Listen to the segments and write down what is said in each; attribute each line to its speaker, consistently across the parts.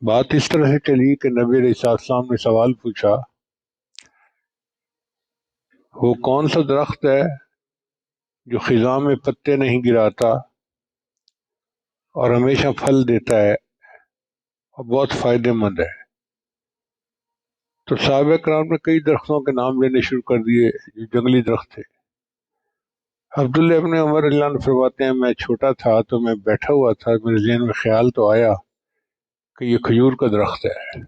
Speaker 1: بات اس طرح سے چلی کہ نبی علیہ السلام نے سوال پوچھا، وہ کون سا درخت ہے جو خزاں میں پتے نہیں گراتا اور ہمیشہ پھل دیتا ہے اور بہت فائدہ مند ہے؟ تو صحابہ کرام نے کئی درختوں کے نام لینے شروع کر دیے جو جنگلی درخت تھے۔ عبداللہ ابن عمر اللہ عنہ فرماتے ہیں، میں چھوٹا تھا تو میں بیٹھا ہوا تھا، میرے ذہن میں خیال تو آیا کہ یہ کھجور کا درخت ہے،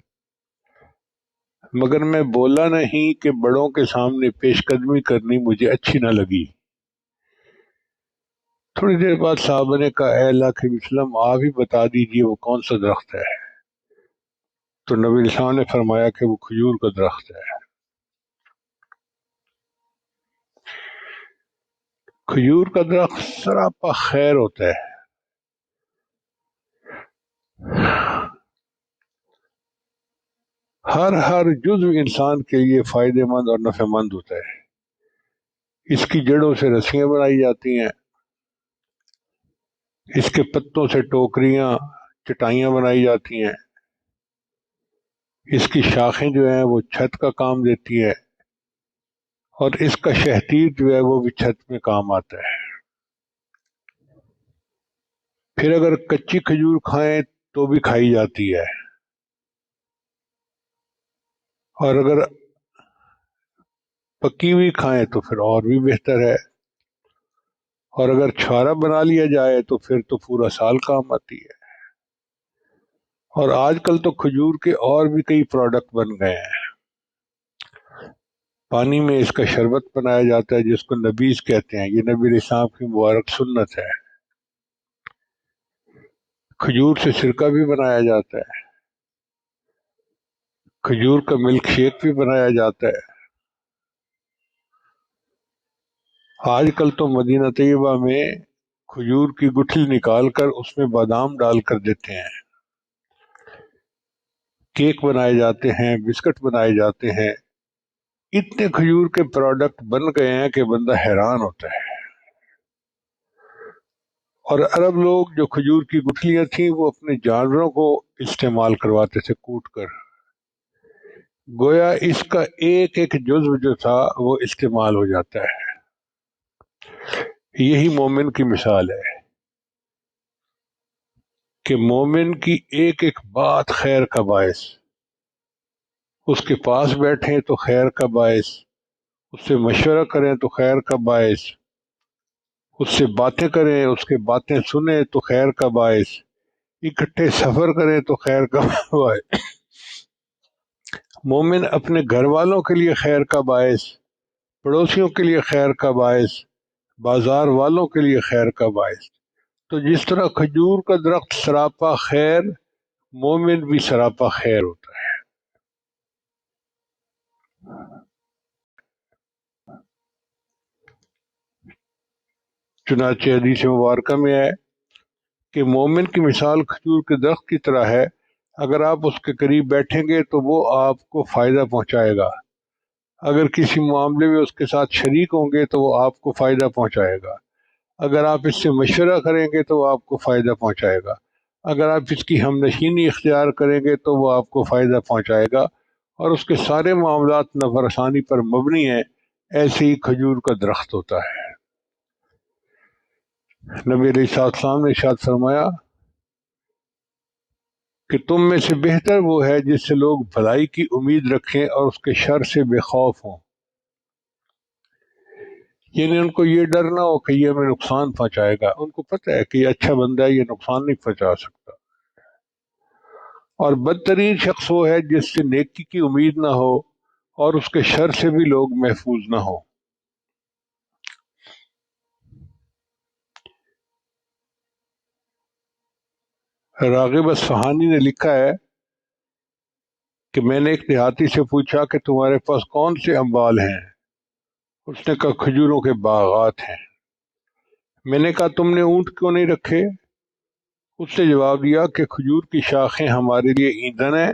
Speaker 1: مگر میں بولا نہیں کہ بڑوں کے سامنے پیش قدمی کرنی مجھے اچھی نہ لگی۔ تھوڑی دیر بعد صحابہ نے کہا، اے اللہ کے وسلم، آپ ہی بتا دیجئے وہ کون سا درخت ہے۔ تو نبی علیہ السلام نے فرمایا کہ وہ کھجور کا درخت ہے۔ کھجور کا درخت سراپا خیر ہوتا ہے، ہر جزو انسان کے لیے فائدہ مند اور نفع مند ہوتا ہے۔ اس کی جڑوں سے رسیاں بنائی جاتی ہیں، اس کے پتوں سے ٹوکریاں، چٹائیاں بنائی جاتی ہیں، اس کی شاخیں جو ہیں وہ چھت کا کام دیتی ہیں، اور اس کا شہتیر جو ہے وہ بھی چھت میں کام آتا ہے۔ پھر اگر کچی کھجور کھائیں تو بھی کھائی جاتی ہے، اور اگر پکی ہوئی کھائیں تو پھر اور بھی بہتر ہے، اور اگر چھوارا بنا لیا جائے تو پھر تو پورا سال کام آتی ہے۔ اور آج کل تو کھجور کے اور بھی کئی پروڈکٹ بن گئے ہیں۔ پانی میں اس کا شربت بنایا جاتا ہے جس کو نبیذ کہتے ہیں، یہ نبی علیہ السلام کی مبارک سنت ہے۔ کھجور سے سرکہ بھی بنایا جاتا ہے، کھجور کا ملک شیک بھی بنایا جاتا ہے۔ آج کل تو مدینہ طیبہ میں کھجور کی گٹھلی نکال کر اس میں بادام ڈال کر دیتے ہیں، کیک بنائے جاتے ہیں، بسکٹ بنائے جاتے ہیں۔ اتنے کھجور کے پروڈکٹ بن گئے ہیں کہ بندہ حیران ہوتا ہے۔ اور عرب لوگ جو کھجور کی گٹھلیاں تھیں وہ اپنے جانوروں کو استعمال کرواتے تھے کوٹ کر، گویا اس کا ایک ایک جزو جو تھا وہ استعمال ہو جاتا ہے۔ یہی مومن کی مثال ہے کہ مومن کی ایک ایک بات خیر کا باعث، اس کے پاس بیٹھیں تو خیر کا باعث، اس سے مشورہ کریں تو خیر کا باعث، اس سے باتیں کریں، اس کے باتیں سنیں تو خیر کا باعث، اکٹھے سفر کریں تو خیر کا باعث۔ مومن اپنے گھر والوں کے لیے خیر کا باعث، پڑوسیوں کے لیے خیر کا باعث، بازار والوں کے لیے خیر کا باعث۔ تو جس طرح کھجور کا درخت سراپا خیر، مومن بھی سراپا خیر ہوتا ہے۔ چنانچہ حدیث مبارکہ میں ہے کہ مومن کی مثال کھجور کے درخت کی طرح ہے، اگر آپ اس کے قریب بیٹھیں گے تو وہ آپ کو فائدہ پہنچائے گا، اگر کسی معاملے میں اس کے ساتھ شریک ہوں گے تو وہ آپ کو فائدہ پہنچائے گا، اگر آپ اس سے مشورہ کریں گے تو وہ آپ کو فائدہ پہنچائے گا، اگر آپ اس کی ہم نشینی اختیار کریں گے تو وہ آپ کو فائدہ پہنچائے گا، اور اس کے سارے معاملات نفع رسانی پر مبنی ہیں۔ ایسے ہی کھجور کا درخت ہوتا ہے۔ نبی علیہ السلام نے ارشاد فرمایا کہ تم میں سے بہتر وہ ہے جس سے لوگ بھلائی کی امید رکھیں اور اس کے شر سے بے خوف ہوں، یعنی ان کو یہ ڈر نہ ہو کہ یہ ہمیں نقصان پہنچائے گا، ان کو پتہ ہے کہ یہ اچھا بندہ ہے، یہ نقصان نہیں پہنچا سکتا۔ اور بدترین شخص وہ ہے جس سے نیکی کی امید نہ ہو اور اس کے شر سے بھی لوگ محفوظ نہ ہوں۔ راغب اصفہانی نے لکھا ہے کہ میں نے ایک دیہاتی سے پوچھا کہ تمہارے پاس کون سے اموال ہیں؟ اس نے کہا کھجوروں کے باغات ہیں۔ میں نے کہا تم نے اونٹ کیوں نہیں رکھے؟ اس نے جواب دیا کہ کھجور کی شاخیں ہمارے لیے ایندھن ہے،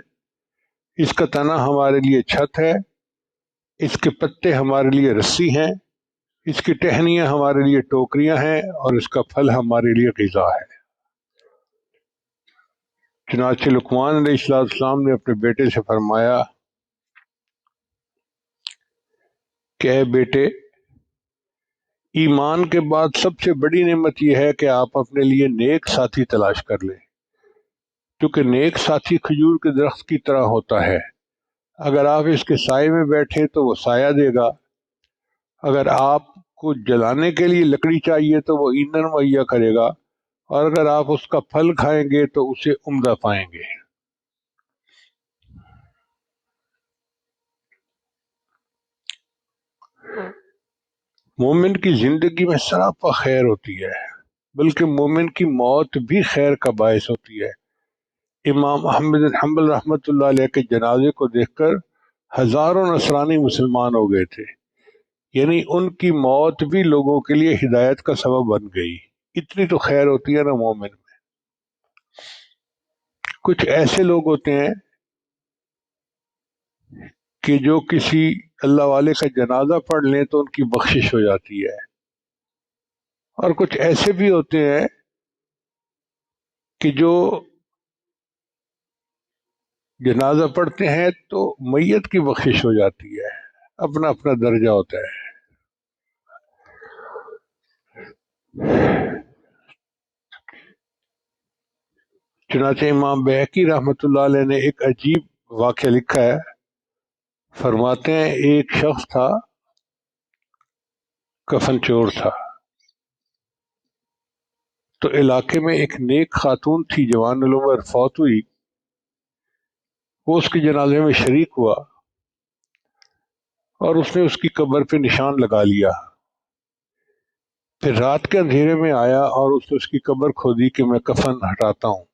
Speaker 1: اس کا تنا ہمارے لیے چھت ہے، اس کے پتے ہمارے لیے رسی ہیں، اس کی ٹہنیاں ہمارے لیے ٹوکریاں ہیں، اور اس کا پھل ہمارے لیے غذا ہے۔ چنانچہ لقمان علیہ السلام نے اپنے بیٹے سے فرمایا کہ اے بیٹے، ایمان کے بعد سب سے بڑی نعمت یہ ہے کہ آپ اپنے لیے نیک ساتھی تلاش کر لیں، کیونکہ نیک ساتھی کھجور کے درخت کی طرح ہوتا ہے، اگر آپ اس کے سائے میں بیٹھے تو وہ سایہ دے گا، اگر آپ کو جلانے کے لیے لکڑی چاہیے تو وہ ایندھن مہیا کرے گا، اور اگر آپ اس کا پھل کھائیں گے تو اسے عمدہ پائیں گے۔ مومن کی زندگی میں سراپا خیر ہوتی ہے، بلکہ مومن کی موت بھی خیر کا باعث ہوتی ہے۔ امام احمد بن حنبل رحمۃ اللہ علیہ کے جنازے کو دیکھ کر ہزاروں نصرانی مسلمان ہو گئے تھے، یعنی ان کی موت بھی لوگوں کے لیے ہدایت کا سبب بن گئی۔ اتنی تو خیر ہوتی ہے نا مومن میں۔ کچھ ایسے لوگ ہوتے ہیں کہ جو کسی اللہ والے کا جنازہ پڑھ لیں تو ان کی بخشش ہو جاتی ہے، اور کچھ ایسے بھی ہوتے ہیں کہ جو جنازہ پڑھتے ہیں تو میت کی بخشش ہو جاتی ہے، اپنا اپنا درجہ ہوتا ہے۔ چنانچہ امام بہقی رحمۃ اللہ علیہ نے ایک عجیب واقعہ لکھا ہے، فرماتے ہیں ایک شخص تھا، کفن چور تھا، تو علاقے میں ایک نیک خاتون تھی، جوان العمر، فوت ہوئی۔ وہ اس کے جنازے میں شریک ہوا اور اس نے اس کی قبر پہ نشان لگا لیا۔ پھر رات کے اندھیرے میں آیا اور اس نے اس کی قبر کھودی کہ میں کفن ہٹاتا ہوں۔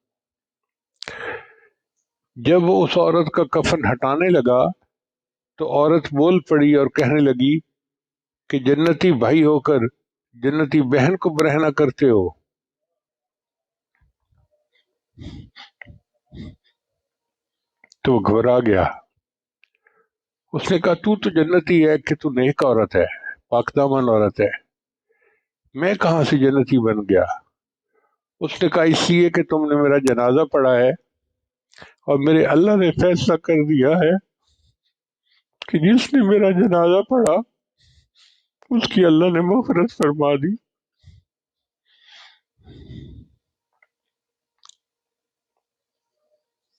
Speaker 1: جب وہ اس عورت کا کفن ہٹانے لگا تو عورت بول پڑی اور کہنے لگی کہ جنتی بھائی ہو کر جنتی بہن کو برہنہ کرتے ہو۔ تو وہ گھبرا گیا۔ اس نے کہا تو جنتی ہے کہ تو نیک عورت ہے، پاک دامن عورت ہے، میں کہاں سے جنتی بن گیا؟ اس نے کہا اس لیے کہ تم نے میرا جنازہ پڑھا ہے، اور میرے اللہ نے فیصلہ کر دیا ہے کہ جس نے میرا جنازہ پڑھا اس کی اللہ نے مغفرت فرما دی۔